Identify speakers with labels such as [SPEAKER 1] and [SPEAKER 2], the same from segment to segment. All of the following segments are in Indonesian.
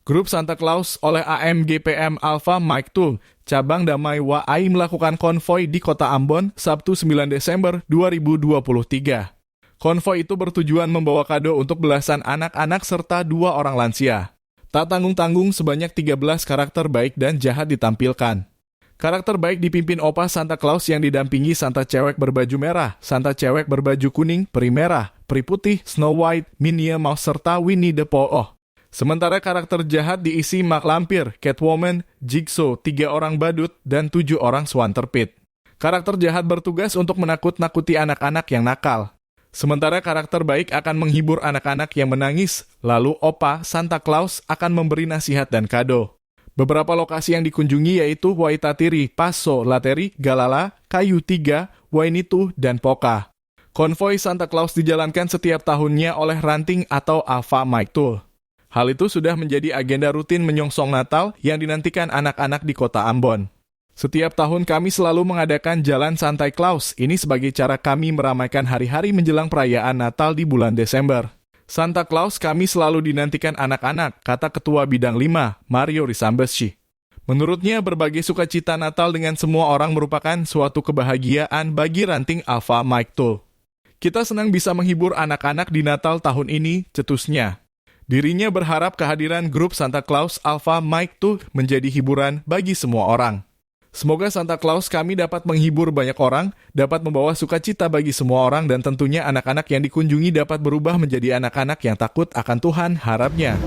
[SPEAKER 1] Grup Santa Claus oleh AMGPM Alpha Mike Tul, cabang Damai Wa'ai melakukan konvoi di kota Ambon, Sabtu 9 Desember 2023. Konvoi itu bertujuan membawa kado untuk belasan anak-anak serta 2 orang lansia. Tak tanggung-tanggung sebanyak 13 karakter baik dan jahat ditampilkan. Karakter baik dipimpin Opa Santa Claus yang didampingi Santa cewek berbaju merah, Santa cewek berbaju kuning, peri merah, peri putih, Snow White, Minnie Mouse serta Winnie the Pooh. Sementara karakter jahat diisi Mak Lampir, Catwoman, Jigsaw, 3 orang badut, dan 7 orang Swanterpit. Karakter jahat bertugas untuk menakut-nakuti anak-anak yang nakal. Sementara karakter baik akan menghibur anak-anak yang menangis, lalu Opa Santa Claus akan memberi nasihat dan kado. Beberapa lokasi yang dikunjungi yaitu Waitatiri, Paso, Lateri, Galala, Kayu 3, Wainitu, dan Poka. Konvoi Santa Claus dijalankan setiap tahunnya oleh Ranting atau Alpha Mike Tul. Hal itu sudah menjadi agenda rutin menyongsong Natal yang dinantikan anak-anak di kota Ambon. Setiap tahun kami selalu mengadakan Jalan Santai Claus, ini sebagai cara kami meramaikan hari-hari menjelang perayaan Natal di bulan Desember. Santa Claus kami selalu dinantikan anak-anak, kata Ketua Bidang 5, Mario Risambesci. Menurutnya, berbagi sukacita Natal dengan semua orang merupakan suatu kebahagiaan bagi Ranting Alpha Mike Tul. Kita senang bisa menghibur anak-anak di Natal tahun ini, cetusnya. Dirinya berharap kehadiran grup Santa Claus Alpha Mike Tul menjadi hiburan bagi semua orang. Semoga Santa Claus kami dapat menghibur banyak orang, dapat membawa sukacita bagi semua orang, dan tentunya anak-anak yang dikunjungi dapat berubah menjadi anak-anak yang takut akan Tuhan, harapnya.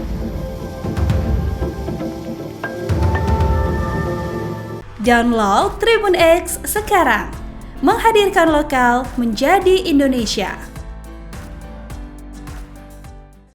[SPEAKER 2] Download Tribun X sekarang, menghadirkan lokal menjadi Indonesia.